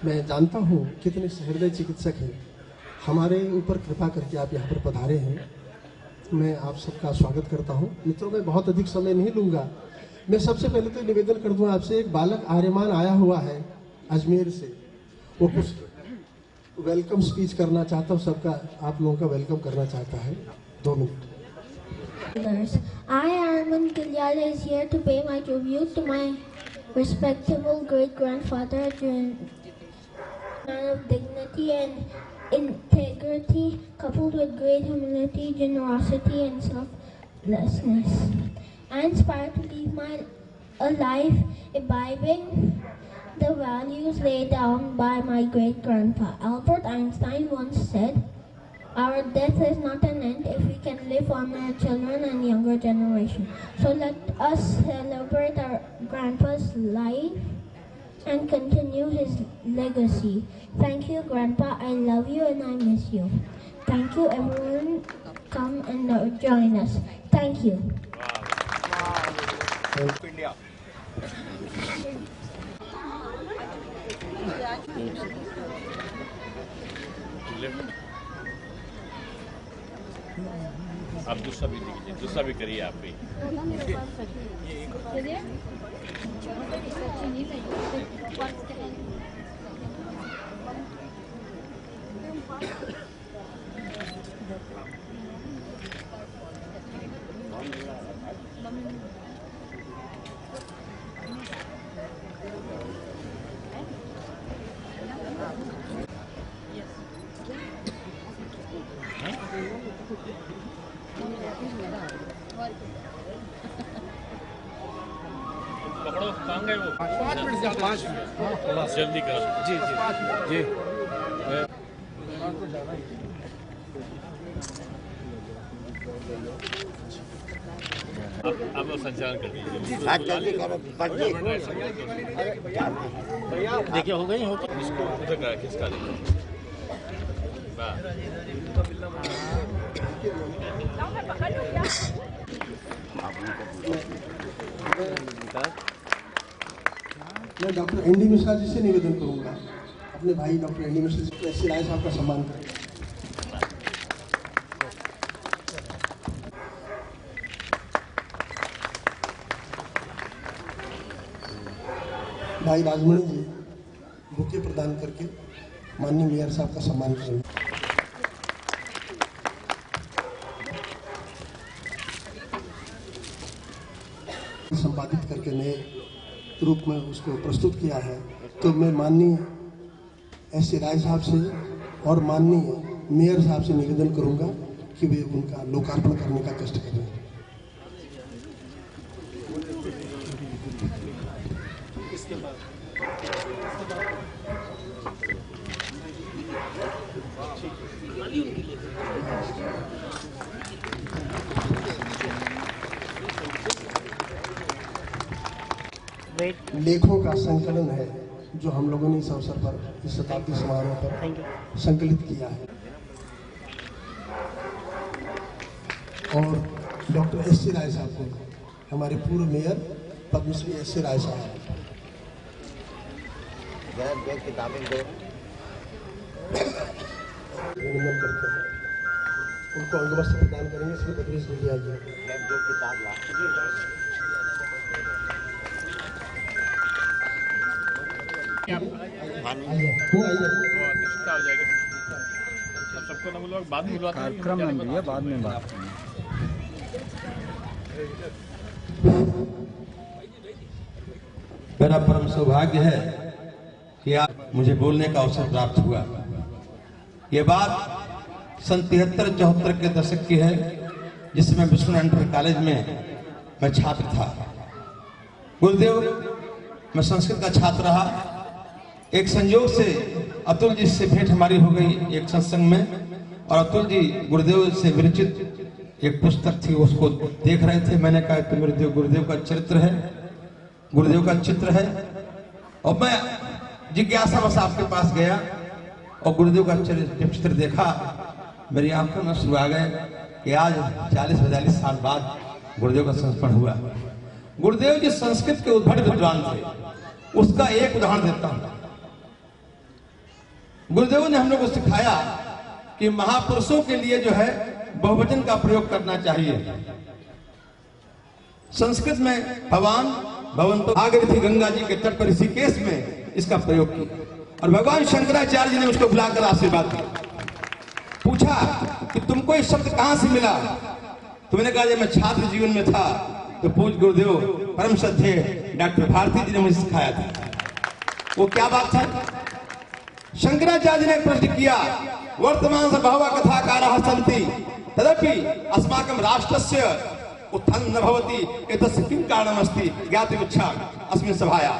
मैं जानता हूँ कितने हृदय चिकित्सक हैं, हमारे ऊपर कृपा करके आप यहाँ पर पधारे हैं। मैं आप सबका स्वागत करता हूँ। मित्रों, मैं बहुत अधिक समय नहीं लूँगा। मैं सबसे पहले तो निवेदन कर दूँ आपसे, एक बालक आर्यमान आया हुआ है अजमेर से, वो कुछ वेलकम स्पीच करना चाहता हूँ, सबका आप लोगों का वेलकम करना चाहता है। 2 minute. I, Arman Gilyal, is here to pay my tribute to my respectable great-grandfather, man of dignity and integrity, coupled with great humility, generosity, and selflessness. I aspire to live a life imbibing the values laid down by my great-grandpa. Albert Einstein once said, "Our death is not an end if we can live for our children and younger generation." So let us celebrate our grandpa's life and continue his legacy. Thank you, Grandpa. I love you and I miss you. Thank you, everyone. Come and join us. Thank you. India. आप दूसरा भी दीजिए, दूसरा भी करिए आप भी। पकड़ो, कहाँ गए वो? 5 मिनट से 5 मिनट जल्दी करो। जी जी जी। अब संचालन कर दीजिए। देखिए हो गई हो इसको उधर करा, किसका देखो। मैं डॉक्टर एनडी मिश्रा जी से निवेदन करूंगा, अपने भाई डॉक्टर एनडी मिश्रा जी ऐसी राय साहब का सम्मान करें। भाई राजमणि जी बुके प्रदान करके माननीय मेयर साहब का सम्मान करेंगे। संपादित करके नए रूप में उसको प्रस्तुत किया है, तो मैं माननीय एस राय साहब से और माननीय मेयर साहब से निवेदन करूंगा कि वे उनका लोकार्पण करने का कष्ट करें। लेखों का संकलन है जो हम लोगों ने इस अवसर पर, इस शताब्दी समारोह पर संकलित किया है। और डॉक्टर एस राय साहब को, हमारे पूर्व मेयर पद्मश्री एस राय साहब किताबें उनको अंगवस्त्र प्रदान करेंगे। इसमें तदरीस मिल जाएगी। कार्यक्रम में दिया, बाद में बात करेंगे। मेरा परम सौभाग्य है कि आज मुझे बोलने का अवसर प्राप्त हुआ। ये बात सन 73-74 के दशक की है, जिसमें विष्णु इंटर कॉलेज में मैं छात्र था। गुरुदेव, मैं संस्कृत का छात्र रहा। एक संयोग से अतुल जी से भेंट हमारी हो गई एक सत्संग में, और अतुल जी गुरुदेव से विरचित एक पुस्तक थी, उसको देख रहे थे। मैंने कहा कि गुरुदेव का चरित्र है, गुरुदेव का चित्र है। और मैं जिज्ञासावश आपके पास गया और गुरुदेव का चित्र देखा। मेरी आंखों में आंसू आ गए कि आज 40-42 साल बाद गुरुदेव का संस्मरण हुआ। गुरुदेव जी संस्कृत के उद्भट विद्वान थे। उसका एक उदाहरण देता हूं। गुरुदेव ने हम लोग को सिखाया कि महापुरुषों के लिए जो है बहुवचन का प्रयोग करना चाहिए। संस्कृत में भगवान भवंतो आ गई थी गंगा जी के तट पर ऋषिकेश में इसका प्रयोग किया और भगवान शंकराचार्य जी ने उसको बुलाकर आशीर्वाद दिया। पूछा कि तुमको ये शब्द कहां से मिला? तुमने कहा जब मैं छात्र जीवन में था तो पूज्य गुरुदेव परम श्रद्धेय डॉक्टर भारती जी ने मुझे सिखाया था। वो क्या बात था? शंकराचार्य ने प्रश्न किया, वर्तमान से बहवः कथाकाराः सन्ति तदपि अस्माकं राष्ट्रस्य उत्थानं न भवति एतस्य किं कारणमस्ति ज्ञातुमिच्छामि। अस्मिन् सभायां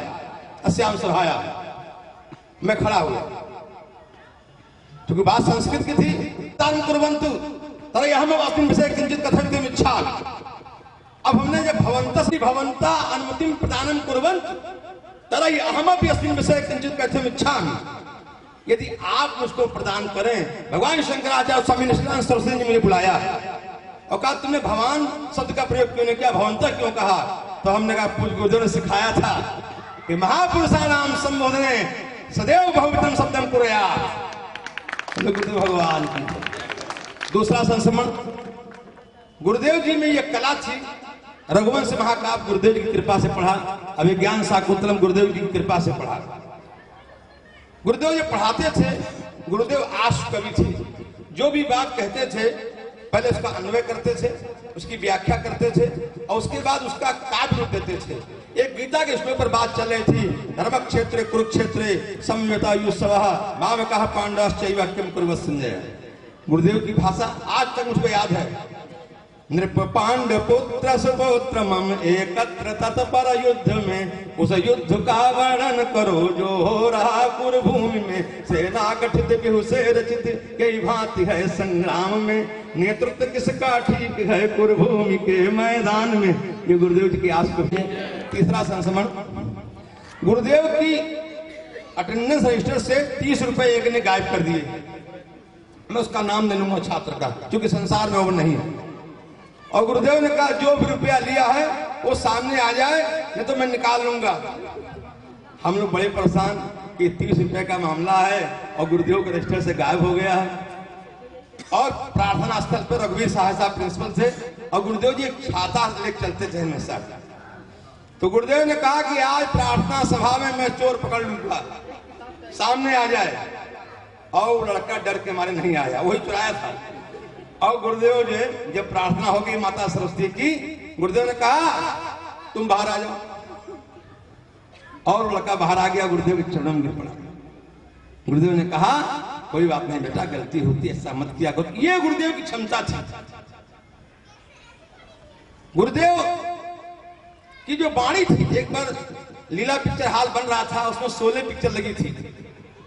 अस्यां सभायां मैं खड़ा हुआ क्योंकि बात संस्कृत की थी। तान कुर्वन्तु तर्हि अहम् अस्मिन् विषये किञ्चित् कथयितुम् इच्छामि। अब हमने जब भवन्ता अनुमतिं प्रदानं कुर्वन्तु तर्हि अहमपि अस्मिन् विषये किञ्चित् कथयितुम् इच्छामि। यदि आप मुझको प्रदान करें, भगवान शंकराचार्य स्वामी निष्ठानंद सरस्वती ने मुझे बुलाया और कहा तुमने भगवान शब्द का प्रयोग क्यों नहीं किया, भवंता क्यों कहा? तो हमने कहा पूज्य गुरुदेव ने सिखाया था कि महापुरुषाणाम संबोधने सदैव बहुवचन शब्दम कुर्यात्। गुरुदेव भगवान की दूसरा संस्मरण, गुरुदेव जी में यह कला थी। रघुवंश महाकाव्य गुरुदेव की कृपा से पढ़ा, अभिज्ञान शाकुंतलम गुरुदेव की कृपा से पढ़ा। गुरुदेव जो पढ़ाते थे, गुरुदेव आशु कवि थे। जो भी बात कहते थे पहले उसका अन्वय करते थे, उसकी व्याख्या करते थे और उसके बाद उसका काव्य रूप देते थे। एक गीता के विषय पर बात चल रही थी, धर्म क्षेत्रे कुरुक्षेत्रे समवेतायुस्सवः मामकः पांडवश्चैव किं कुर्वः संजय। गुरुदेव की भाषा आज तक मुझको याद है। नृप पांड पुत्र सुपुत्र मम एकत्र तत्पर युद्ध में, उस युद्ध का वर्णन करो जो हो रहा कुरुभूमि में। सेना गठित बिहु से रचित कई भांति है संग्राम में, नेतृत्व किसका ठीक है कुरुभूमि के मैदान में। ये गुरुदेव जी की आस को। तीसरा संस्मरण, गुरुदेव की अटेंडेंस रजिस्टर से 30 रुपए एक ने गायब कर दिए। मैं उसका नाम ले लूंगा छात्र का, क्योंकि संसार में वो नहीं है। और गुरुदेव ने कहा जो भी रुपया लिया है वो सामने आ जाए, नहीं तो मैं निकाल लूंगा। हम लोग बड़े परेशान कि 30 रुपए का मामला है और गुरुदेव के रजिस्टर से गायब हो गया है। और प्रार्थना स्थल पर रघुवीर साहब प्रिंसिपल थे और गुरुदेव जी एक छाता लेकर चलते थे हमेशा। तो गुरुदेव ने कहा कि आज प्रार्थना सभा में मैं चोर पकड़ लूंगा, सामने आ जाए। और वो लड़का डर के मारे नहीं आया, वही चुराया था। और गुरुदेव जी जब प्रार्थना हो गई माता सरस्वती की, गुरुदेव ने कहा तुम बाहर आ जाओ। और लड़का बाहर आ गया, गुरुदेव के चरणों में गिर पड़ा। गुरुदेव ने कहा कोई बात नहीं बेटा, गलती होती है, ऐसा मत किया करो। ये गुरुदेव की क्षमता थी। गुरुदेव की जो वाणी थी, एक बार लीला पिक्चर हॉल बन रहा था, उसमें 16 पिक्चर लगी थी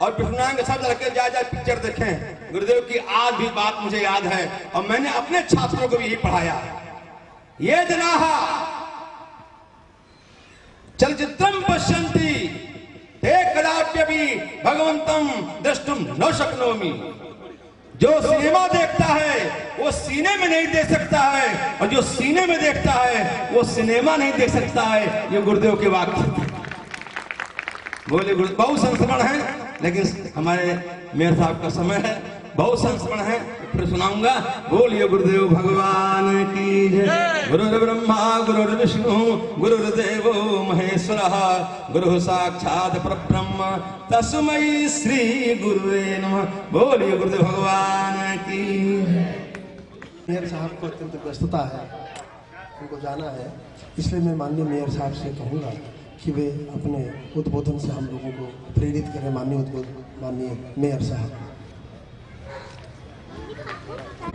और विष्णुनारायण के सब लड़के जाए पिक्चर देखें। गुरुदेव की आज भी बात मुझे याद है और मैंने अपने छात्रों को भी यही पढ़ाया। ये जनाः चलचित्रम पश्यन्ति ते कदाप्यपि भगवंतम द्रष्टुम न शक्नोमि। जो सिनेमा देखता है वो सीने में नहीं देख सकता है, और जो सीने में देखता है वो सिनेमा नहीं देख सकता है। ये गुरुदेव के वाक्य बोले। बहुत संस्मरण है, लेकिन हमारे मेयर साहब का समय है, बहुत संस्मरण है, फिर सुनाऊंगा। बोलिए गुरुदेव भगवान की जय। गुरुर् ब्रह्मा गुरुर् विष्णु गुरुर्देवो महेश्वरः, गुरु साक्षात् परब्रह्म तस्मै श्री गुरुवे नमः। बोलिए गुरुदेव भगवान की। मेयर साहब को अत्यंत व्यस्तता है, उनको जाना है, इसलिए मैं माननीय मेयर साहब से कहूँगा कि वे अपने उद्बोधन से हम लोगों को प्रेरित करें। माननीय मेयर साहब।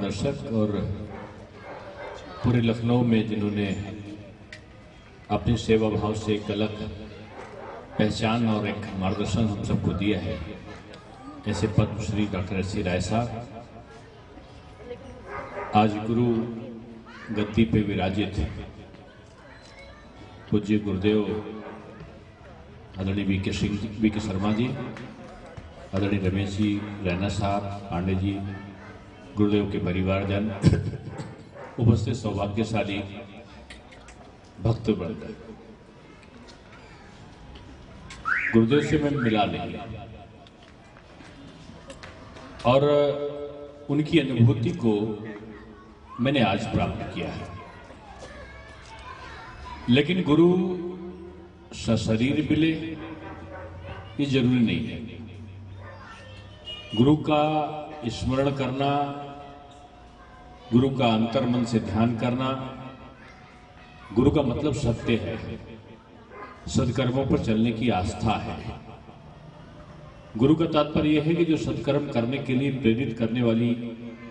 दर्शक और पूरे लखनऊ में जिन्होंने अपनी सेवा भाव से एक अलग पहचान और एक मार्गदर्शन हम सबको दिया है, ऐसे पद्मश्री डॉक्टर एस.सी. राय साहब आज गुरु गद्दी पे विराजित हैं। पूज्य गुरुदेव आदरणीय वी.के. शर्मा जी, आदरणीय रमेश जी, रैना साहब, पांडे जी, गुरुदेव के परिवारजन, उपस्थित सौभाग्यशाली भक्तवृंद। गुरुदेव से मैं मिला नहीं, और उनकी अनुभूति को मैंने आज प्राप्त किया है। लेकिन गुरु सशरीर मिले ये जरूरी नहीं है। गुरु का स्मरण करना, गुरु का अंतर्मन से ध्यान करना, गुरु का मतलब सत्य है, सत्कर्मों पर चलने की आस्था है। गुरु का तात्पर्य यह है कि जो सत्कर्म करने के लिए प्रेरित करने वाली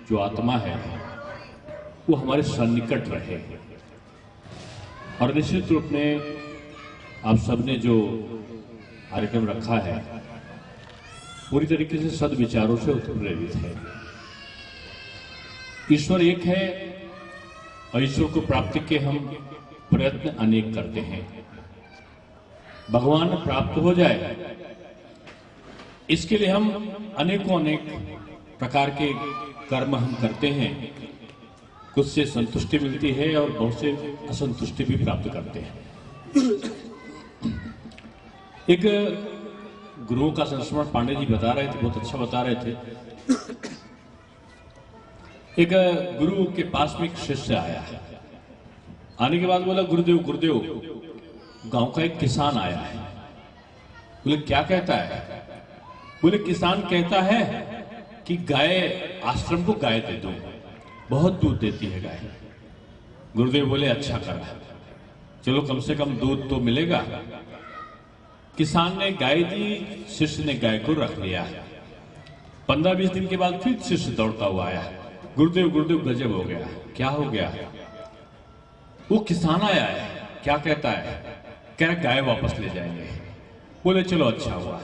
जो आत्मा है वो हमारे सन्निकट रहे। और निश्चित रूप में आप सबने जो कार्यक्रम रखा है पूरी तरीके से सद्विचारों से प्रेरित है। ईश्वर एक है और ईश्वर को प्राप्ति के हम प्रयत्न अनेक करते हैं। भगवान प्राप्त हो जाए इसके लिए हम अनेकों अनेक प्रकार के कर्म हम करते हैं। कुछ से संतुष्टि मिलती है और बहुत से असंतुष्टि भी प्राप्त करते हैं। एक गुरुओं का संस्मरण पांडे जी बता रहे थे, बहुत अच्छा बता रहे थे। एक गुरु के पास में एक शिष्य आया। आने के बाद बोला, गुरुदेव गुरुदेव, गांव का एक किसान आया है। बोले क्या कहता है? बोले किसान कहता है कि गाय, आश्रम को गाय दे दो, बहुत दूध देती है गाय। गुरुदेव बोले अच्छा करा, चलो कम से कम दूध तो मिलेगा। किसान ने गाय दी, शिष्य ने गाय को रख लिया। 15-20 दिन के बाद फिर शिष्य दौड़ता हुआ आया। गुरुदेव गुरुदेव गजब हो गया। क्या हो गया? वो किसान आया है, क्या कहता है? कह रहा गाय वापस ले जाएंगे। बोले चलो अच्छा हुआ,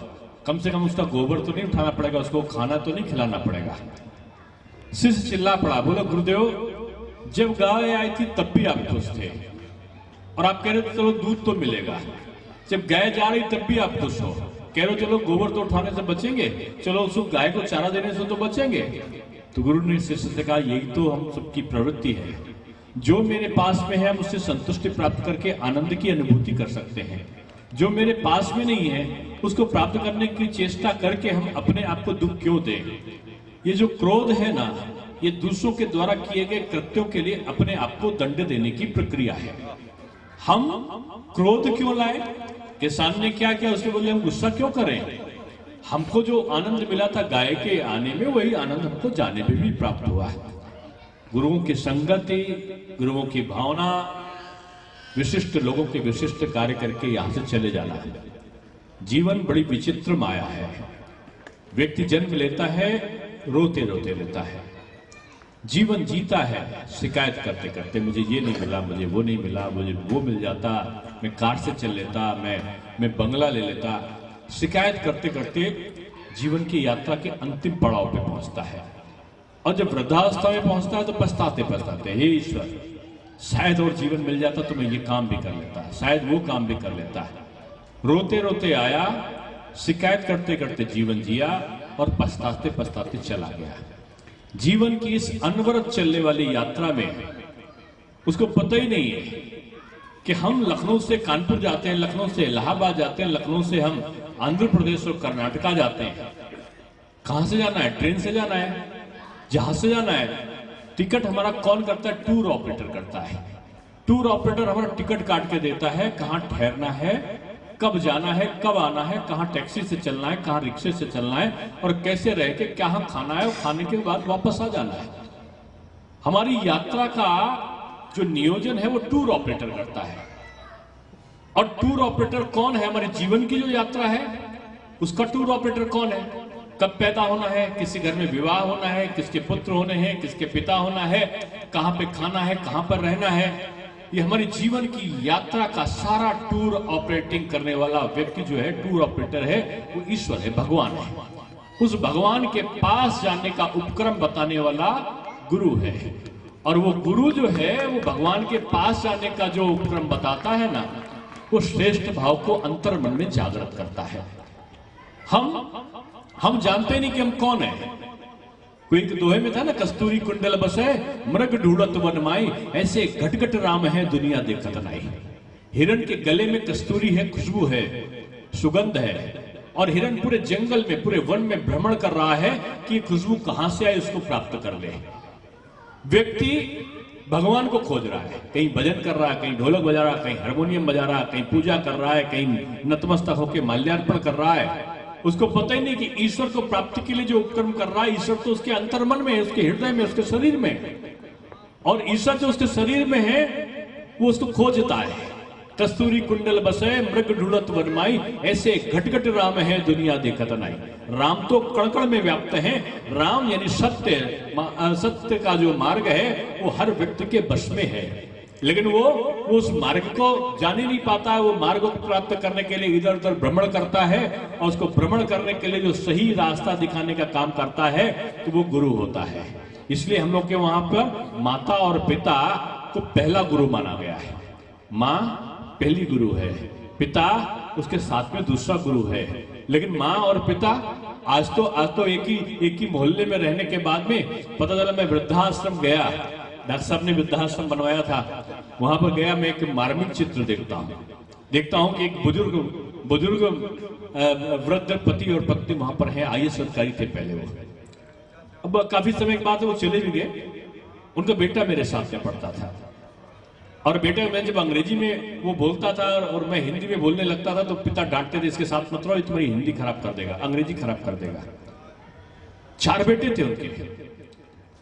कम से कम उसका गोबर तो नहीं उठाना पड़ेगा, उसको खाना तो नहीं खिलाना पड़ेगा। शिष्य चिल्ला पड़ा, बोला गुरुदेव जब गाय आई थी तब भी आप खुश थे और आप कह रहे थे चलो दूध तो मिलेगा। जब गाय जा रही तब भी आप खुश हो, कह रहे हो चलो गोबर तो उठाने से बचेंगे, चलो उसको गाय को चारा देने से तो बचेंगे। तो गुरु ने शिष्य से कहा यही तो हम सबकी प्रवृत्ति है। जो मेरे पास में है हम उससे संतुष्टि प्राप्त करके आनंद की अनुभूति कर सकते हैं। जो मेरे पास में नहीं है उसको प्राप्त करने की चेष्टा करके हम अपने आप को दुख क्यों दें? ये जो क्रोध है ना, ये दूसरों के द्वारा किए गए कृत्यों के लिए अपने आप को दंड देने की प्रक्रिया है। हम क्रोध क्यों लाए? किसान ने क्या किया उसके बदले हम गुस्सा क्यों करें? हमको जो आनंद मिला था गाय के आने में, वही आनंद हमको जाने में भी प्राप्त हुआ है। गुरुओं की संगति, गुरुओं की भावना, विशिष्ट लोगों के विशिष्ट कार्य करके यहां से चले जाना है। जीवन बड़ी विचित्र माया है। व्यक्ति जन्म लेता है, रोते रोते लेता है, जीवन जीता है शिकायत करते करते, मुझे ये नहीं मिला, मुझे वो नहीं मिला, मुझे वो मिल जाता, मैं कार से चल लेता, मैं बंगला ले लेता। शिकायत करते करते जीवन की यात्रा के अंतिम पड़ाव पे पहुंचता है और जब वृद्धावस्था में पहुंचता है तो पछताते पछताते, हे ईश्वर शायद और जीवन मिल जाता तो मैं ये काम भी कर लेता, शायद वो काम भी कर लेता है। रोते रोते आया, शिकायत करते करते जीवन जिया और पछताते पछताते चला गया। जीवन की इस अनवरत चलने वाली यात्रा में उसको पता ही नहीं है कि हम लखनऊ से कानपुर जाते हैं, लखनऊ से इलाहाबाद जाते हैं, लखनऊ से हम आंध्र प्रदेश और कर्नाटका जाते हैं। कहां से जाना है? ट्रेन से जाना है, जहाज से जाना है। टिकट हमारा कौन करता है? टूर ऑपरेटर करता है। टूर ऑपरेटर हमारा टिकट काट के देता है, कहां ठहरना है, कब जाना है, कब आना है, कहां टैक्सी से चलना है, कहां रिक्शे से चलना है और कैसे रह के क्या खाना है और खाने के बाद वापस आ जाना है। हमारी यात्रा का जो नियोजन है वो टूर ऑपरेटर करता है। और टूर ऑपरेटर कौन है? हमारे जीवन की जो यात्रा है उसका टूर ऑपरेटर कौन है? कब पैदा होना है, किसी घर में विवाह होना है, किसके पुत्र होने हैं, किसके पिता होना है, कहां पे खाना है, कहां पर रहना है, ये हमारी जीवन की यात्रा का सारा टूर ऑपरेटिंग करने वाला व्यक्ति जो है, टूर ऑपरेटर है, वो ईश्वर है, भगवान है। उस भगवान के पास जाने का उपक्रम बताने वाला गुरु है। और वो गुरु जो है वो भगवान के पास जाने का जो उपक्रम बताता है ना, वो श्रेष्ठ भाव को अंतर मन में जागृत करता है। हम जानते नहीं कि हम कौन है। कोई एक दोहे में था ना, कस्तूरी कुंडल बसे मृग ढूंढत वन माई, ऐसे घटघट राम है दुनिया देखत नाई। हिरण के गले में कस्तूरी है, खुशबू है, सुगंध है, और हिरण पूरे जंगल में, पूरे वन में भ्रमण कर रहा है कि खुशबू कहां से आए, उसको प्राप्त कर ले। व्यक्ति भगवान को खोज रहा है, कहीं भजन कर रहा है, कहीं ढोलक बजा रहा है, कहीं हारमोनियम बजा रहा है, कहीं पूजा कर रहा है, कहीं नतमस्तक होकर माल्यार्पण कर रहा है। उसको पता ही नहीं कि ईश्वर को प्राप्ति के लिए जो उपक्रम कर रहा है, ईश्वर तो उसके अंतर्मन में है, उसके हृदय में, उसके शरीर में। और ईश्वर जो उसके शरीर में है वो उसको खोजता है। कस्तूरी कुंडल बसे मृग ढूंढत वनमाई, ऐसे घट घट राम है दुनिया देखत नाई। राम तो कण कण में व्याप्त है। राम यानी सत्य, सत्य का जो मार्ग है वो हर व्यक्ति के बस में है, लेकिन वो उस मार्ग को जान ही नहीं पाता है। वो मार्ग को प्राप्त करने के लिए इधर उधर भ्रमण करता है, और उसको भ्रमण करने के लिए जो सही रास्ता दिखाने का काम करता है तो वो गुरु होता है। इसलिए हम लोग के वहां पर माता और पिता को पहला गुरु माना गया है। माँ पहली गुरु है, पिता उसके साथ में दूसरा गुरु है। लेकिन माँ और पिता आज तो एक ही मोहल्ले में रहने के बाद में पता चला। मैं वृद्धाश्रम गया, डॉक्टर साहब ने वृद्धाश्रम बनवाया था, वहां पर गया। मैं एक मार्मिक चित्र देखता हूं कि एक बुजुर्ग वृद्ध पति और पत्नी वहां पर है। IAS अधिकारी थे पहले वो। अब काफी समय के बाद वो चले भी गए। उनका बेटा मेरे साथ में पढ़ता था, और बेटा मैं जब अंग्रेजी में वो बोलता था और मैं हिंदी में बोलने लगता था तो पिता डांटते थे, इसके साथ मत रहो, ये तुम्हारी हिंदी खराब कर देगा, अंग्रेजी खराब कर देगा। 4 बेटे थे उनके।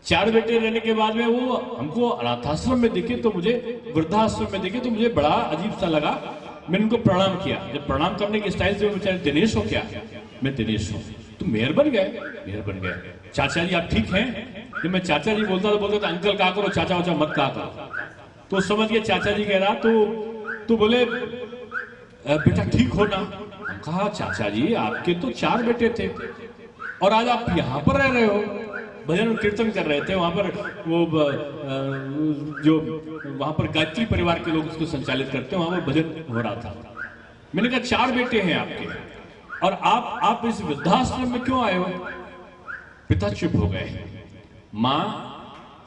4 बेटे रहने के बाद में वो हमको अनाथाश्रम में दिखे तो मुझे, वृद्धाश्रम में दिखे तो मुझे बड़ा अजीब सा लगा। मैंने उनको प्रणाम किया। जब प्रणाम करने के स्टाइल से वो बेचारे, दिनेश हो क्या? मैं दिनेश हूँ। तो मेयर बन गए। चाचा जी आप ठीक हैं? जब मैं चाचा जी बोलता था अंकल कहा करो, चाचा वाचा मत कहा करो। तो समझ गया चाचा जी कह रहा तो बोले बेटा ठीक हो ना? कहा चाचा जी आपके तो 4 बेटे थे और आज आप यहाँ पर रह रहे हो। भजन कीर्तन कर रहे थे वहां पर, वो जो वहां पर गायत्री परिवार के लोग उसको संचालित करते हैं, वहां पर भजन हो रहा था। मैंने कहा 4 बेटे हैं आपके, और आप इस वृद्धाश्रम में क्यों आए हो? पिता चुप हो गए। माँ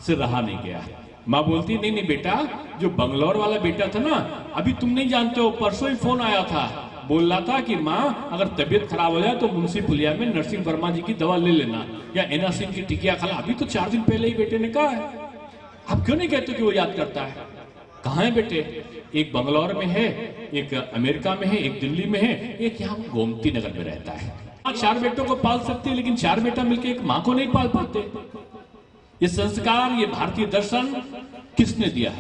से रहा नहीं गया। माँ बोलती नहीं बेटा, जो बंगलौर वाला बेटा था ना, अभी तुम नहीं जानते हो, परसों ही फोन आया था, बोल रहा था कि माँ अगर तबीयत खराब हो जाए तो मुंशी पुलिया में नरसिंह वर्मा जी की दवा ले लेना, या एनासिन की टिकिया खाना। अभी तो 4 दिन पहले ही बेटे ने कहा है। आप क्यों नहीं कहते कि वो याद करता है? कहाँ है बेटे? एक बंगलौर में है, एक अमेरिका में है, एक दिल्ली में है, एक यहाँ गोमती नगर में रहता है। 4 बेटों को पाल सकते हैं, लेकिन 4 बेटा मिलकर एक माँ को नहीं पाल पाते। ये संस्कार, ये भारतीय दर्शन किसने दिया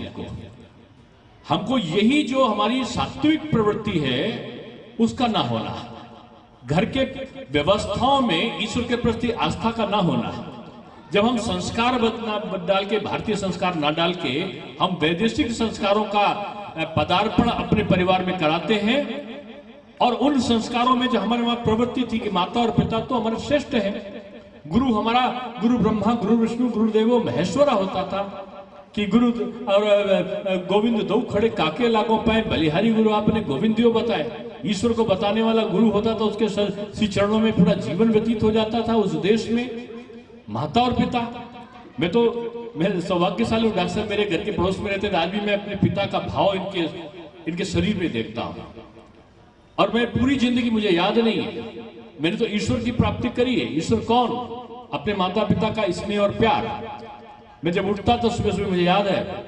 हमको? यही जो हमारी सात्विक प्रवृत्ति है उसका ना होना, घर के व्यवस्थाओं में ईश्वर के प्रति आस्था का ना होना। जब हम संस्कार डाल के, भारतीय संस्कार ना डाल के, हम वैदेशिक संस्कारों का पदार्पण अपने परिवार में कराते हैं, और उन संस्कारों में जो हमारे वहां प्रवृत्ति थी कि माता और पिता तो हमारे श्रेष्ठ है, गुरु हमारा, गुरु ब्रह्मा गुरु विष्णु गुरु देवो महेश्वरा होता था, कि गुरु और गोविंद दो खड़े काके लागो पाए, बलिहारी गुरु आपने गोविंद दियो बताए। ईश्वर को बताने वाला गुरु होता था, उसके श्री चरणों में पूरा जीवन व्यतीत हो जाता था उस देश में। माता और पिता, मैं सौभाग्यशाली हूँ, डॉक्टर साहब मेरे घर के पड़ोस में रहते थे, आज भी मैं अपने पिता का भाव इनके शरीर में देखता हूँ। और मैं पूरी जिंदगी, मुझे याद नहीं है, मैंने तो ईश्वर की प्राप्ति करी है। ईश्वर कौन? अपने माता पिता का स्नेह और प्यार। मैं जब उठता तो सुबह मुझे याद है,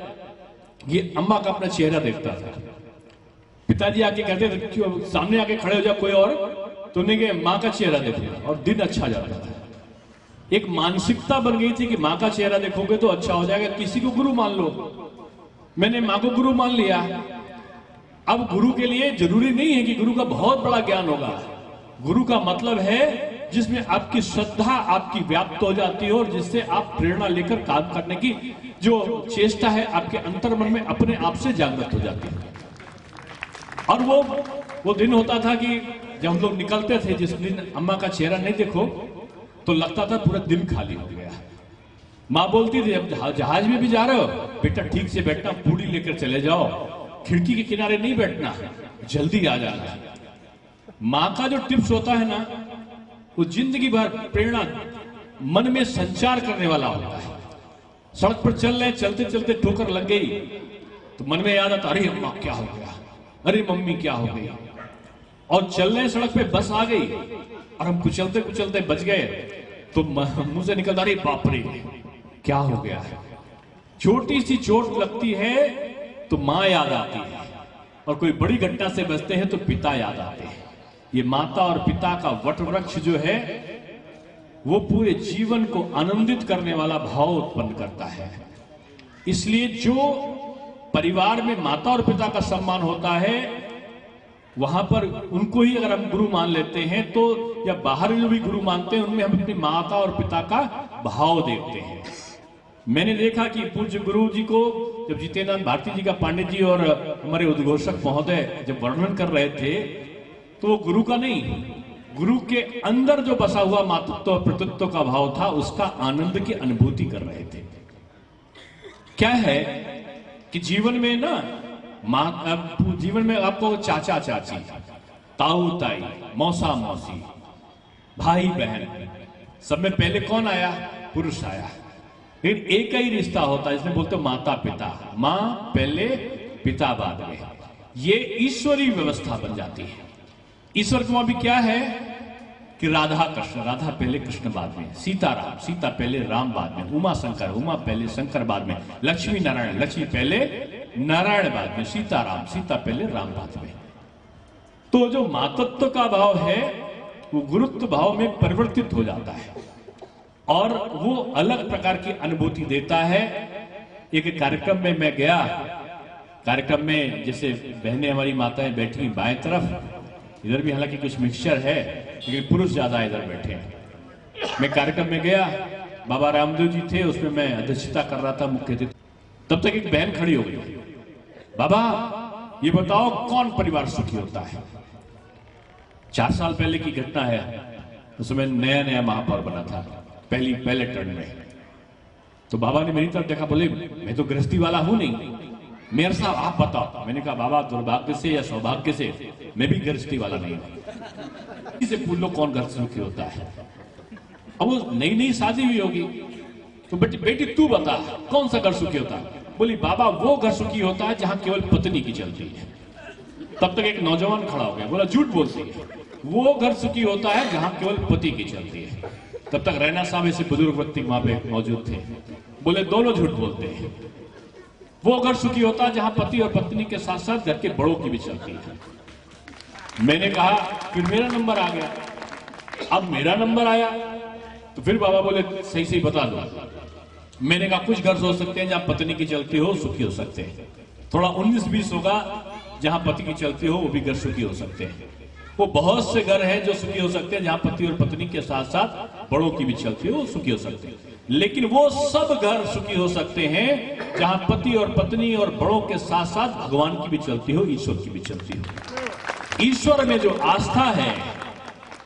ये अम्मा का अपना चेहरा देखता था। पिताजी आके कहते थे क्यों सामने आके खड़े हो जाओ कोई और, तो नहीं कि माँ का चेहरा देखो, और दिन अच्छा जाता था। एक मानसिकता बन गई थी कि माँ का चेहरा देखोगे तो अच्छा हो जाएगा, किसी को गुरु मान लो। मैंने माँ को गुरु मान लिया। अब गुरु के लिए जरूरी नहीं है कि गुरु का बहुत बड़ा ज्ञान होगा। गुरु का मतलब है जिसमें आपकी श्रद्धा आपकी व्याप्त हो जाती है, और जिससे आप प्रेरणा लेकर काम करने की जो चेष्टा है आपके अंतर्मन में अपने आप से जागृत हो जाती है। और वो दिन होता था कि जब हम लोग निकलते थे, जिस दिन अम्मा का चेहरा नहीं देखो तो लगता था पूरा दिन खाली हो गया। माँ बोलती थी जब जहाज में भी जा रहे हो बेटा ठीक से बैठना, पूरी लेकर चले जाओ, खिड़की के किनारे नहीं बैठना, जल्दी आ जाना। माँ का जो टिप्स होता है ना, वो जिंदगी भर प्रेरणा मन में संचार करने वाला होता है। सड़क पर चल रहे, चलते चलते ठोकर लग गई तो मन में याद आता, अरे अम्मा क्या हो गया, अरे मम्मी क्या हो गई। और चल रहे सड़क पे बस आ गई और हम कुचलते कुचलते बच गए, तो मुंह से निकलता रही बाप रे क्या हो गया। छोटी सी चोट लगती है तो मां याद आती है, और कोई बड़ी घटना से बचते हैं तो पिता याद आते हैं। ये माता और पिता का वट वृक्ष जो है वो पूरे जीवन को आनंदित करने वाला भाव उत्पन्न करता है। इसलिए जो परिवार में माता और पिता का सम्मान होता है वहां पर उनको ही अगर हम गुरु मान लेते हैं तो, या बाहर जो भी गुरु मानते हैं उनमें हम अपनी माता और पिता का भाव देखते हैं। मैंने देखा कि पूज्य गुरु जी को जब जितेंद्र भारती जी का पांडित जी और हमारे उद्घोषक महोदय जब वर्णन कर रहे थे तो वो गुरु का नहीं, गुरु के अंदर जो बसा हुआ मातृत्व और पितृत्व का भाव था उसका आनंद की अनुभूति कर रहे थे। क्या है कि जीवन में ना जीवन में आपको चाचा चाची, ताऊ ताई, मौसा मौसी, भाई बहन, सब में पहले कौन आया? पुरुष आया। लेकिन एक ही रिश्ता होता है जिसमें बोलते माता पिता, मां पहले पिता बाद में। ये ईश्वरीय व्यवस्था बन जाती है। ईश्वर के वहां भी क्या है कि राधा कृष्ण, राधा पहले कृष्ण बाद में, सीताराम, सीता पहले राम बाद में, उमा शंकर, उमा पहले शंकर बाद में, लक्ष्मी नारायण, लक्ष्मी पहले नारायण बाद में, सीताराम, सीता पहले राम बाद में। तो जो मातृत्व का भाव है वो गुरुत्व भाव में परिवर्तित हो जाता है और वो अलग प्रकार की अनुभूति देता है। एक कार्यक्रम में मैं गया, कार्यक्रम में जैसे बहनें हमारी माताएं बैठी बाएं तरफ, इधर भी हालांकि कुछ मिक्सचर है लेकिन पुरुष ज्यादा इधर बैठे हैं। मैं कार्यक्रम में गया, बाबा रामदेव जी थे, उसमें मैं अध्यक्षता कर रहा था, मुख्य अतिथि। तब तक एक बहन खड़ी हो गई, बाबा ये बताओ कौन परिवार सुखी होता है? 4 साल पहले की घटना है, उसमें नया नया महापौर बना था, पहले टर्न में। तो बाबा ने मेरी तरफ देखा, बोले मैं तो गृहस्थी वाला हूं नहीं, मेयर साहब आप बताओ। मैंने कहा बाबा दुर्भाग्य से या सौभाग्य से मैं भी गृहस्थी वाला नहीं हूं। इसे पूछ लो कौन घर सुखी होता है। अब वो नई नई शादी हुई होगी तो बेटी तू बता कौन सा घर सुखी होता है? बोली बाबा वो घर सुखी होता है जहां केवल पत्नी की चलती है। तब तक एक नौजवान खड़ा हो गया, बोला झूठ बोलती है, वो घर सुखी होता है जहां केवल पति की चलती है। तब तक रैना साहब ऐसे बुजुर्ग व्यक्ति वहां पे मौजूद थे, बोले दोनों झूठ बोलते हैं। वो घर सुखी होता है जहां पति और पत्नी के साथ साथ घर के बड़ों की भी चलती है। मैंने कहा फिर मेरा नंबर आ गया। अब मेरा नंबर आया तो फिर बाबा बोले सही सही बता दो। मैंने कहा कुछ घर हो सकते हैं जहां पत्नी की चलती हो, सुखी हो सकते हैं। थोड़ा 19-20 होगा जहां पति की चलती हो, वो भी घर सुखी हो सकते हैं। वो बहुत से घर हैं जो सुखी हो सकते हैं जहां पति और पत्नी के साथ साथ बड़ों की भी चलती हो, सुखी हो सकते हैं। लेकिन वो सब घर सुखी हो सकते हैं जहां पति और पत्नी और बड़ों के साथ साथ भगवान की भी चलती हो, ईश्वर की भी चलती हो। ईश्वर में जो आस्था है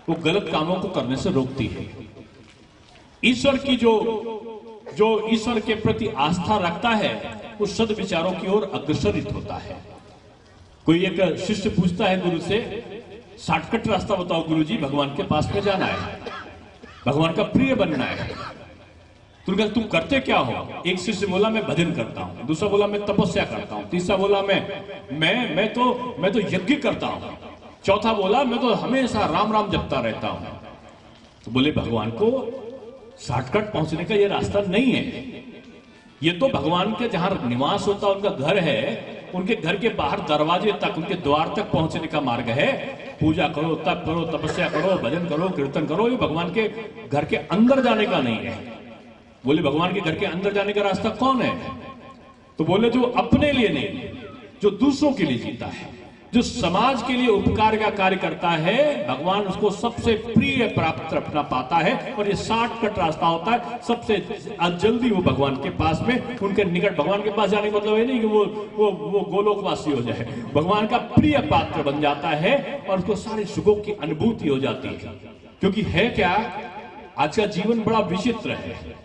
वो गलत कामों को करने से रोकती है। ईश्वर की जो ईश्वर के प्रति आस्था रखता है वो सद विचारों की ओर अग्रसरित होता है। कोई एक शिष्य पूछता है गुरु से, शॉर्टकट रास्ता बताओ गुरुजी, भगवान के पास में जाना है, भगवान का प्रिय बनना है। तुम करते क्या हो? एक शिष्य बोला मैं भजन करता हूं, दूसरा बोला मैं तपस्या करता हूं, तीसरा बोला मैं तो यज्ञ करता हूं, चौथा बोला मैं तो हमेशा राम राम जपता रहता हूं। तो बोले भगवान को शॉर्टकट पहुंचने का ये रास्ता नहीं है। ये तो भगवान के जहां निवास होता उनका घर है, उनके घर के बाहर दरवाजे तक, उनके द्वार तक पहुंचने का मार्ग है। पूजा करो, तप करो, तपस्या करो, भजन करो, कीर्तन करो, ये भगवान के घर के अंदर जाने का नहीं है। बोले भगवान के घर के अंदर जाने का रास्ता कौन है? तो बोले जो अपने लिए नहीं, जो दूसरों के लिए जीता है, जो समाज के लिए उपकार का कार्य करता है, भगवान उसको सबसे प्रिय प्राप्त अपना पाता है। और ये शॉर्टकट रास्ता होता है, सबसे जल्दी वो भगवान के पास में, उनके निकट। भगवान के पास जाने का मतलब ये नहीं कि वो गोलोकवासी हो जाए, भगवान का प्रिय पात्र बन जाता है और उसको सारे सुखों की अनुभूति हो जाती है। क्योंकि है क्या, आज का जीवन बड़ा विचित्र है।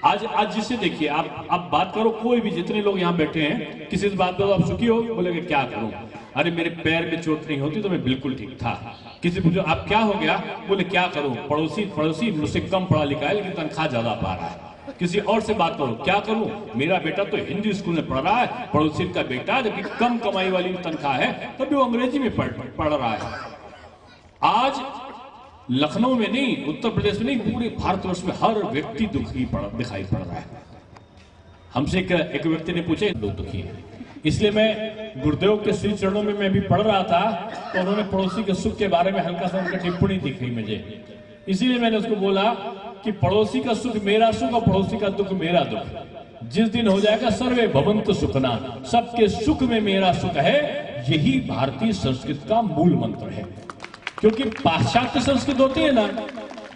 आज जिससे देखिए आप बात करो, कोई भी जितने लोग यहाँ बैठे हैं, किसी से बात करो आप सुखी हो, बोलेगे क्या करूं, अरे मेरे पैर में चोट नहीं होती तो मैं बिल्कुल ठीक था। किसी पूछो आप क्या हो गया, बोले क्या करूं, पड़ोसी मुझसे कम पढ़ा लिखा है लेकिन तनख्वाह ज्यादा पा रहा है। किसी और से बात करो, क्या करूं, मेरा बेटा तो हिंदी स्कूल में पढ़ रहा है, पड़ोसी का बेटा जबकि कम कमाई वाली तनख्वाह है तभी वो अंग्रेजी में पढ़ रहा है। आज लखनऊ में नहीं, उत्तर प्रदेश में नहीं, पूरे भारतवर्ष में हर व्यक्ति दुखी दिखाई पड़ रहा है। हमसे एक व्यक्ति ने पूछा लोग दुखी है, इसलिए मैं गुरुदेव के श्री चरणों में मैं भी पढ़ रहा था तो उन्होंने पड़ोसी के सुख के बारे में हल्का सा उनका टिप्पणी दिखाई मुझे, इसीलिए मैंने उसको बोला कि पड़ोसी का सुख मेरा सुख और पड़ोसी का दुख मेरा दुख। जिस दिन हो जाएगा सर्वे भवन्तु सुखना, सबके सुख में मेरा सुख है, यही भारतीय संस्कृत का मूल मंत्र है। क्योंकि पाश्चात्य संस्कृत होती है ना,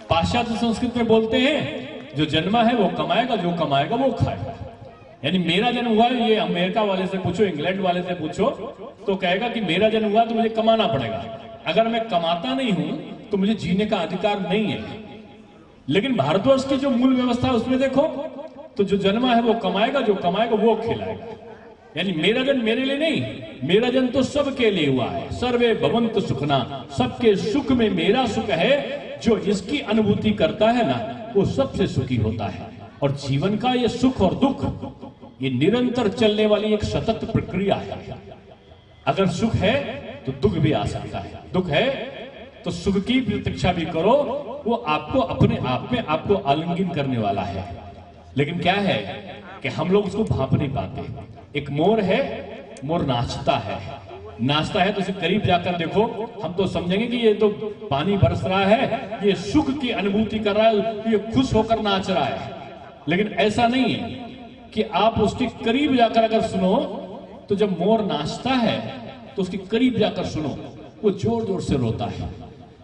पाश्चात्य संस्कृत में बोलते हैं जो जन्मा है वो कमाएगा, जो कमाएगा वो खाएगा। यानी मेरा जन्म हुआ, ये अमेरिका वाले से पूछो, इंग्लैंड वाले से पूछो तो कहेगा कि मेरा जन्म हुआ तो मुझे कमाना पड़ेगा, अगर मैं कमाता नहीं हूं तो मुझे जीने का अधिकार नहीं है। लेकिन भारतवर्ष की जो मूल व्यवस्था है उसमें देखो तो जो जन्मा है वो कमाएगा, जो कमाएगा वो खिलाएगा। यानी मेरा जन्म मेरे लिए नहीं, मेरा जन्म तो सबके लिए हुआ है। सर्वे भवन्तु सुखना, सबके सुख में मेरा सुख है। जो इसकी अनुभूति करता है ना वो सबसे सुखी होता है। और जीवन का ये सुख और दुख ये निरंतर चलने वाली एक सतत प्रक्रिया है। अगर सुख है तो दुख भी आ सकता है, दुख है तो सुख की प्रतीक्षा भी करो, वो आपको अपने आप में आपको आलिंगन करने वाला है। लेकिन क्या है कि हम लोग उसको भांप नहीं पाते। एक मोर है, मोर नाचता है, नाचता है तो उसे करीब जाकर देखो हम तो समझेंगे कि ये तो पानी बरस रहा है, ये सुख की अनुभूति कर रहा है, ये खुश होकर नाच रहा है। लेकिन ऐसा नहीं है कि आप उसके करीब जाकर अगर सुनो तो जब मोर नाचता है तो उसके करीब जाकर सुनो वो जोर जोर से रोता है,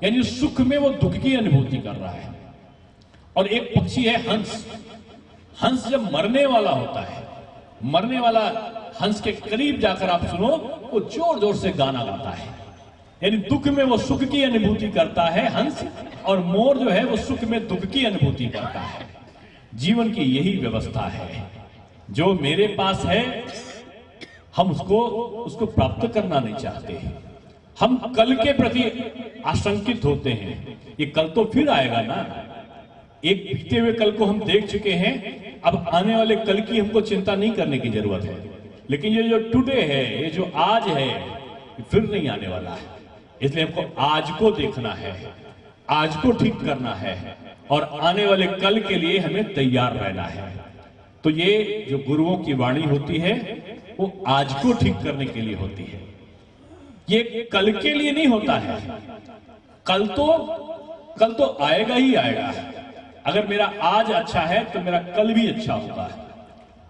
यानी सुख में वो दुख की अनुभूति कर रहा है। और एक पक्षी है हंस, हंस जब मरने वाला होता है, मरने वाला हंस के करीब जाकर आप सुनो वो जोर जोर से गाना गाता है, यानी दुख में वो सुख की अनुभूति करता है हंस, और मोर जो है वो सुख में दुख की अनुभूति करता है। जीवन की यही व्यवस्था है। जो मेरे पास है हम उसको प्राप्त करना नहीं चाहते। हम कल के प्रति आशंकित होते हैं, ये कल तो फिर आएगा ना। एक बीते हुए कल को हम देख चुके हैं, अब आने वाले कल की हमको चिंता नहीं करने की जरूरत है। लेकिन ये जो टुडे है, ये जो आज है, ये फिर नहीं आने वाला है। इसलिए हमको आज को देखना है, आज को ठीक करना है, और आने वाले कल के लिए हमें तैयार रहना है। तो ये जो गुरुओं की वाणी होती है वो आज को ठीक करने के लिए होती है, ये कल के लिए नहीं होता है। कल तो आएगा ही आएगा। अगर मेरा आज अच्छा है तो मेरा कल भी अच्छा होगा,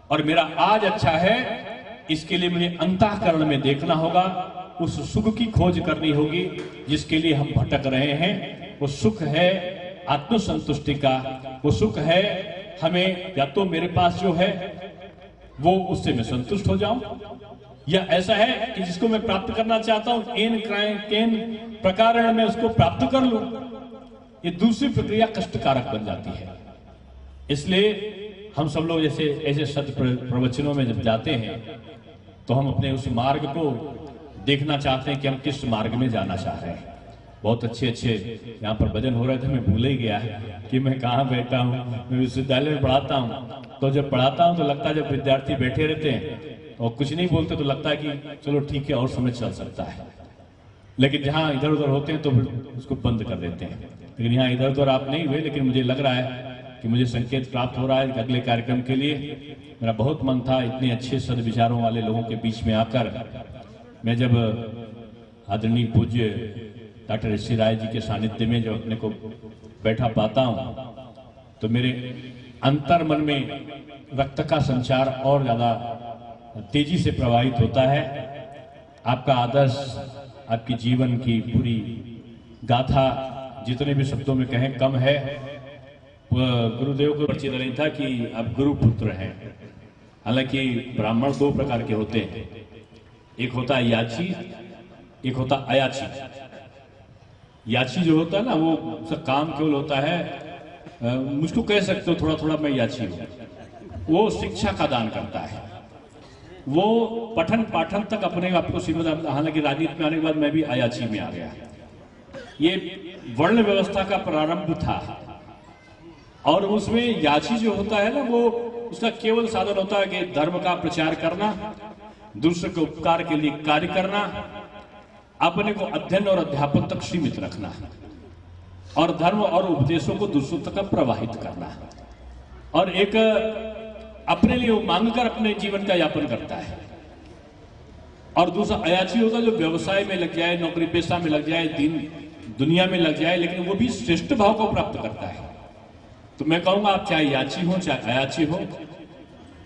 और मेरा आज अच्छा है इसके लिए मुझे अंतःकरण में देखना होगा, उस सुख की खोज करनी होगी जिसके लिए हम भटक रहे हैं। वो सुख है आत्मसंतुष्टि का, वो सुख है हमें या तो मेरे पास जो है वो उससे मैं संतुष्ट हो जाऊं, या ऐसा है कि जिसको मैं प्राप्त करना चाहता हूं केन प्रकार मैं उसको प्राप्त कर लूं। ये दूसरी प्रक्रिया कष्टकारक बन जाती है। इसलिए हम सब लोग जैसे ऐसे सत्य प्रवचनों में जब जाते हैं तो हम अपने उस मार्ग को देखना चाहते हैं कि हम किस मार्ग में जाना चाह रहे हैं। बहुत अच्छे यहाँ पर भजन हो रहे थे, मैं भूल ही गया कि मैं कहाँ बैठा हूँ। मैं विश्वविद्यालय में पढ़ाता हूँ, तो जब पढ़ाता हूँ तो लगता है जब विद्यार्थी बैठे रहते हैं और कुछ नहीं बोलते तो लगता है कि चलो ठीक है और समय चल सकता है। लेकिन जहाँ इधर उधर होते हैं तो उसको बंद कर देते हैं। लेकिन यहाँ इधर उधर आप नहीं हुए, लेकिन मुझे लग रहा है कि मुझे संकेत प्राप्त हो रहा है कि अगले कार्यक्रम के लिए मेरा बहुत मन था इतने अच्छे सद्विचारों वाले लोगों के बीच में आकर। मैं जब आदरणीय पूज्य डॉक्टर ऋषि राय जी के सानिध्य में जब अपने को बैठा पाता हूँ तो मेरे अंतर मन में रक्त का संचार और ज्यादा तेजी से प्रवाहित होता है। आपका आदर्श, आपकी जीवन की पूरी गाथा जितने भी शब्दों में कहें कम है। गुरुदेव को परिचित नहीं था कि आप गुरु पुत्र हैं। हालांकि ब्राह्मण दो प्रकार के होते हैं, एक होता है याची, एक होता अयाची। याची जो होता है ना वो उसका काम केवल होता है, मुझको कह सकते हो थोड़ा थोड़ा मैं याची हूँ, वो शिक्षा का दान करता है, वो पठन पाठन तक अपने आप को सीमित। हालांकि राजनीति में आने के बाद मैं भी अयाची में आ गया। ये वर्ण व्यवस्था का प्रारंभ था और उसमें याची जो होता है ना वो उसका केवल साधन होता है कि धर्म का प्रचार करना, दूसरे के उपकार के लिए कार्य करना, अपने को अध्ययन और अध्यापन तक सीमित रखना है और धर्म और उपदेशों को दूसरों तक प्रवाहित करना है और एक अपने लिए मांग कर अपने जीवन का यापन करता है। और दूसरा अयाची होगा जो व्यवसाय में लग जाए, नौकरी पेशा में लग जाए, दुनिया में लग जाए, लेकिन वो भी श्रेष्ठ भाव को प्राप्त करता है। तो मैं कहूंगा आप चाहे याची हो चाहे अयाची हो,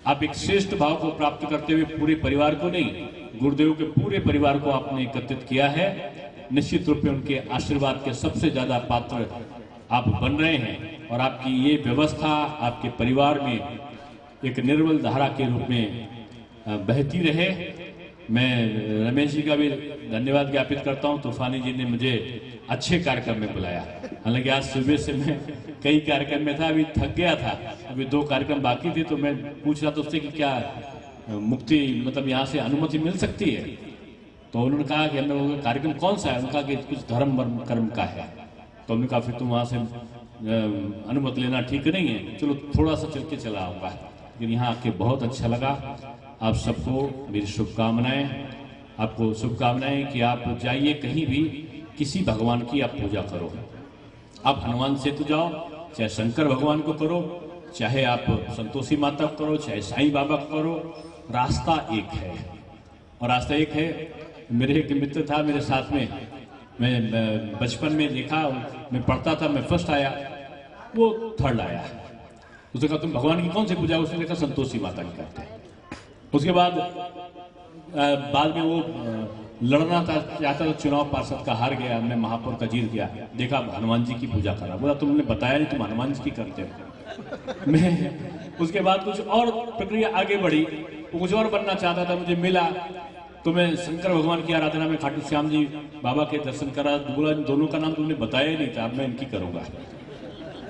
आप एक श्रेष्ठ भाव को प्राप्त करते हुए पूरे परिवार को नहीं, गुरुदेव के पूरे परिवार को आपने एकत्रित किया है। निश्चित रूप में उनके आशीर्वाद के सबसे ज्यादा पात्र आप बन रहे हैं और आपकी ये व्यवस्था आपके परिवार में एक निर्मल धारा के रूप में बहती रहे। मैं रमेश जी का भी धन्यवाद ज्ञापित करता हूं। तूफानी जी ने मुझे अच्छे कार्यक्रम में बुलाया, हालांकि आज सुबह से मैं कई कार्यक्रम में था, अभी थक गया था, अभी 2 कार्यक्रम बाकी थे, तो मैं पूछ रहा था उससे कि क्या मुक्ति मतलब यहाँ से अनुमति मिल सकती है। तो उन्होंने कहा कि हम लोगों का कार्यक्रम कौन सा है, उन्होंने कहा कि कुछ धर्म कर्म का है। तो हमने कहा फिर तुम वहाँ से अनुमति लेना ठीक नहीं है, चलो थोड़ा सा चल के चला आऊँगा। लेकिन यहाँ आके बहुत अच्छा लगा। आप सबको मेरी शुभकामनाएं, आपको शुभकामनाएं कि आप जाइए कहीं भी, किसी भगवान की आप पूजा करो। आप हनुमान सेतु जाओ, चाहे शंकर भगवान को करो, चाहे आप संतोषी माता को करो, चाहे साईं बाबा को करो, रास्ता एक है। और रास्ता एक है। मेरे एक मित्र था मेरे साथ में, मैं बचपन में देखा, मैं पढ़ता था, मैं फर्स्ट आया, वो थर्ड आया। उसने कहा तुम भगवान की कौन सी पूजा? उसने कहा संतोषी माता की करते हैं। उसके बाद में वो लड़ना चाहता था, चुनाव पार्षद का हार गया, मैं महापौर का जीत गया। देखा हनुमान जी की पूजा करा, बोला तुमने बताया नहीं तुम हनुमान जी की करते हो। मैं उसके बाद कुछ और प्रक्रिया आगे बढ़ी, वो कुछ और बनना चाहता था, मुझे मिला तो मैं शंकर भगवान की आराधना में खाटू श्याम जी बाबा के दर्शन करा। बोला इन दोनों का नाम तुमने बताया ही नहीं था, अब मैं इनकी करूंगा।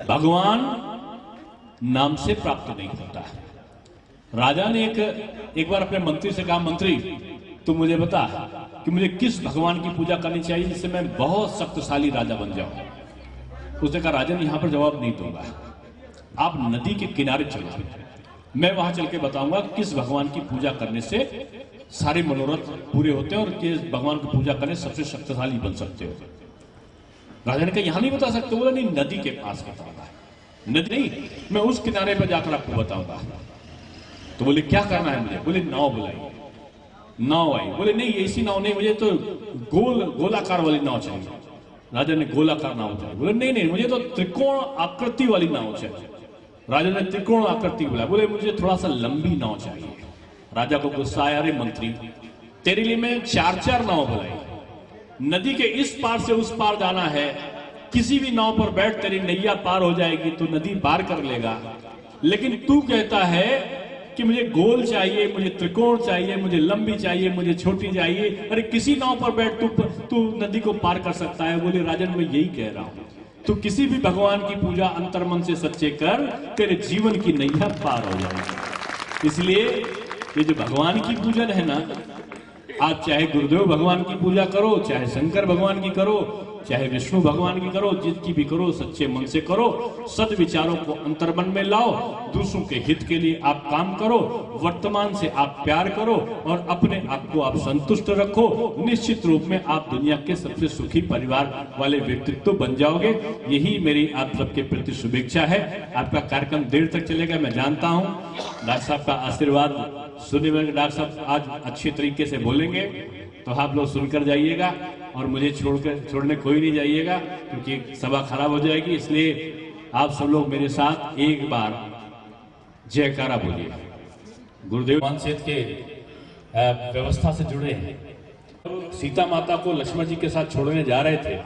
भगवान नाम से प्राप्त नहीं होता। राजा ने एक बार अपने मंत्री से कहा, मंत्री तुम मुझे बता कि मुझे किस भगवान की पूजा करनी चाहिए जिससे मैं बहुत शक्तिशाली राजा बन जाऊं। उसने कहा राजन यहाँ पर जवाब नहीं दूंगा, आप नदी के किनारे चलो, मैं वहां चल के बताऊंगा किस भगवान की पूजा करने से सारे मनोरथ पूरे होते हैं और किस भगवान की पूजा करने सबसे शक्तिशाली बन सकते हो। राजा ने कहा यहाँ नहीं बता सकते। बोला नहीं, नदी के पास बताऊंगा। नदी नहीं, मैं उस किनारे पर जाकर आपको बताऊंगा। तो बोले क्या करना है मुझे? बोले नाव बुलाई। नाव आई। बोले नहीं ऐसी नाव नहीं, मुझे तो गोलाकार वाली नाव चाहिए। राजा ने गोलाकार नाव चाहिए। बोले नहीं नहीं, मुझे तो त्रिकोण आकृति वाली नाव चाहिए। राजा ने त्रिकोण आकृति बुलाया। बोले मुझे थोड़ा सा लंबी नाव चाहिए। राजा को गुस्सा आया, अरे मंत्री तेरे लिए मैं 4-4 नाव बुलाई, नदी के इस पार से उस पार जाना है, किसी भी नाव पर बैठ तेरी नैया पार हो जाएगी, तू नदी पार कर लेगा। लेकिन तू कहता है कि मुझे गोल चाहिए, मुझे त्रिकोण चाहिए, मुझे लंबी चाहिए, मुझे छोटी चाहिए। अरे किसी नाव पर बैठ तू नदी को पार कर सकता है। बोले राजन मैं यही कह रहा हूं, तू किसी भी भगवान की पूजा अंतर्मन से सच्चे कर, तेरे जीवन की नैया पार हो जाएगी। इसलिए ये जो भगवान की पूजन है ना, आप चाहे गुरुदेव भगवान की पूजा करो, चाहे शंकर भगवान की करो, चाहे विष्णु भगवान की करो, जिसकी भी करो सच्चे मन से करो, सद विचारों को अंतर्मन में लाओ, दूसरों के हित के लिए आप काम करो, वर्तमान से आप प्यार करो और अपने आप को आप संतुष्ट रखो। निश्चित रूप में आप दुनिया के सबसे सुखी परिवार वाले व्यक्तित्व बन जाओगे। यही मेरी आप सबके प्रति शुभेच्छा है। आपका कार्यक्रम देर तक चलेगा, मैं जानता हूँ। डॉक्टर साहब का आशीर्वाद सुनने में, डॉक्टर साहब आज अच्छे तरीके से बोलेंगे तो आप लोग सुनकर जाइएगा और मुझे छोड़ने कोई नहीं जाइएगा, क्योंकि सभा खराब हो जाएगी। इसलिए आप सब लोग मेरे साथ एक बार जयकारा बोलिए। गुरुदेव मानसेत के व्यवस्था से जुड़े हैं। सीता माता को लक्ष्मण जी के साथ छोड़ने जा रहे थे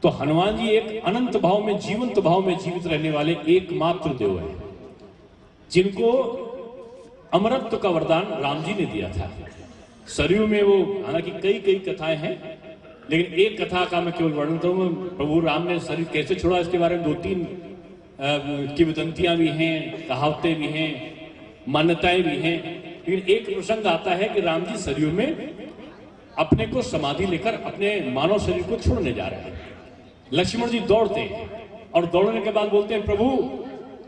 तो हनुमान जी एक अनंत भाव में, जीवंत भाव में जीवित रहने वाले एकमात्र देव हैं, जिनको अमरत्व का वरदान राम जी ने दिया था। सरयू में वो, हालांकि कई कथाएं हैं, लेकिन एक कथा का मैं केवल वर्णन करूंगा। प्रभु राम ने सरयू कैसे छोड़ा, इसके बारे में 2-3 किंवदंतियां भी हैं, कहावतें भी हैं, मान्यताएं भी हैं। लेकिन एक प्रसंग आता है कि राम जी सरयू में अपने को समाधि लेकर अपने मानव शरीर को छोड़ने जा रहे हैं। लक्ष्मण जी दौड़ते हैं और दौड़ने के बाद बोलते हैं प्रभु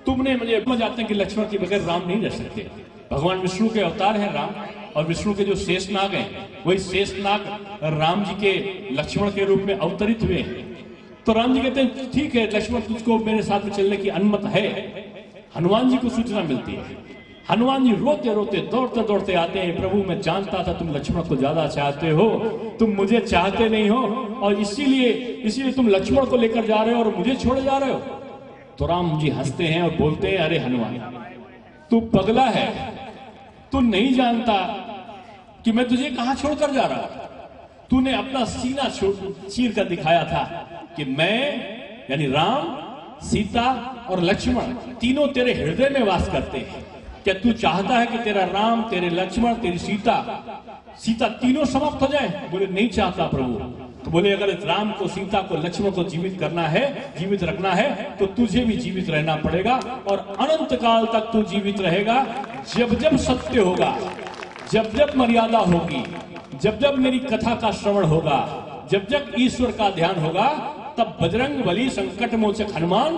तुमने मुझे, समझ आते हैं कि लक्ष्मण के बगैर राम नहीं रह सकते। भगवान विष्णु के अवतार है राम, और विष्णु के जो शेषनाग हैं वही शेषनाग राम जी के लक्ष्मण के रूप में अवतरित हुए हैं। तो राम जी कहते हैं ठीक है लक्ष्मण, तुझको मेरे साथ में चलने की अनुमति है। हनुमान जी को सूचना मिलती है। हनुमान जी रोते रोते दौड़ते दौड़ते आते हैं, प्रभु मैं जानता था तुम लक्ष्मण को ज्यादा चाहते हो, तुम मुझे चाहते नहीं हो, और इसीलिए तुम लक्ष्मण को लेकर जा रहे हो और मुझे छोड़े जा रहे हो। तो राम जी हंसते हैं और बोलते हैं, अरे हनुमान, तू पगला है, तू नहीं जानता कि मैं तुझे कहां छोड़कर जा रहा हूं। तूने अपना सीना चीर कर दिखाया था कि मैं यानी राम, सीता और लक्ष्मण तीनों तेरे हृदय में वास करते हैं। क्या तू चाहता है कि तेरा राम, तेरे लक्ष्मण, तेरी सीता तीनों समाप्त हो जाए? बोले नहीं चाहता प्रभु। तो बोले अगर राम को, सीता को, लक्ष्मण को जीवित करना है, जीवित रखना है, तो तुझे भी जीवित रहना पड़ेगा और अनंत काल तक तू जीवित रहेगा। जब जब सत्य होगा, जब जब मर्यादा होगी, जब जब मेरी कथा का श्रवण होगा, जब जब ईश्वर का ध्यान होगा, तब बजरंग बली संकट मोचक हनुमान,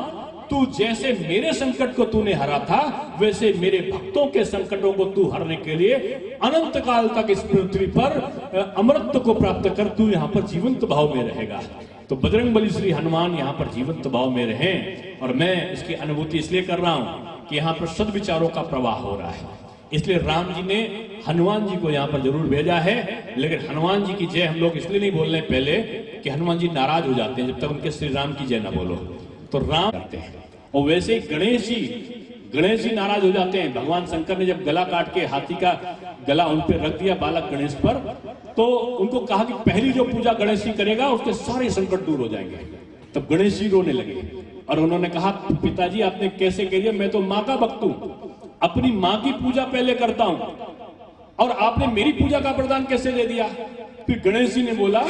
तू जैसे मेरे संकट को तूने हरा था, वैसे मेरे भक्तों के संकटों को तू हरने के लिए अनंत काल तक इस पृथ्वी पर अमरत्व को प्राप्त कर तू यहाँ पर जीवंत भाव में रहेगा। तो बजरंग बली श्री हनुमान यहाँ पर जीवंत भाव में रहे। और मैं इसकी अनुभूति इसलिए कर रहा हूं कि यहाँ पर सद्विचारों का प्रवाह हो रहा है, इसलिए राम जी ने हनुमान जी को यहाँ पर जरूर भेजा है। लेकिन हनुमान जी की जय हम लोग इसलिए नहीं बोल रहे पहले कि हनुमान जी नाराज हो जाते हैं जब तक उनके श्री राम की जय ना बोलो, तो राम करते हैं। और वैसे ही गणेश जी नाराज हो जाते हैं। भगवान शंकर ने जब गला काट के हाथी का गला उन पर रख दिया बालक गणेश पर, तो उनको कहा कि पहली जो पूजा गणेश जी करेगा उसके सारे संकट दूर हो जाएंगे। तब गणेश जी रोने लगे और उन्होंने कहा पिताजी आपने कैसे कह दिया, मैं तो माँ का भक्त हूं, अपनी माँ की पूजा पहले करता हूं और आपने मेरी पूजा का वरदान कैसे दे दिया। फिर गणेश जी ने बोला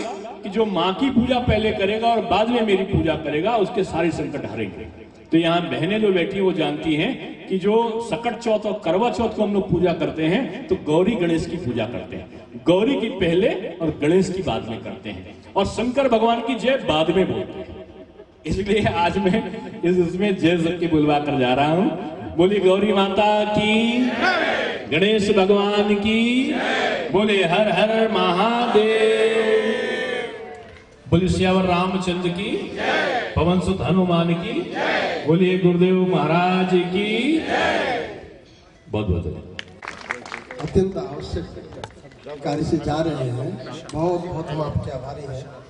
कि जो माँ की पूजा पहले करेगा और बाद में मेरी पूजा करेगा उसके सारे संकट हरेंगे। तो यहाँ बहनें जो बैठी वो जानती हैं कि जो सकट चौथ और करवा चौथ को हम लोग पूजा करते हैं तो गौरी गणेश की पूजा करते हैं, गौरी की पहले और गणेश की बाद में करते हैं, और शंकर भगवान की जय बाद में बोलते हैं। इसलिए आज मैं इसमें जय सबकी बुलवा कर जा रहा हूं। बोली गौरी माता की, गणेश भगवान की, बोले हर हर महादेव, बोले श्यावर रामचंद्र की, पवन सुत हनुमान की, बोलिए गुरुदेव महाराज की। बहुत बहुत अत्यंत आवश्यक कार्य से जा रहे हैं। बहुत बहुत हम आपके आभारी हैं।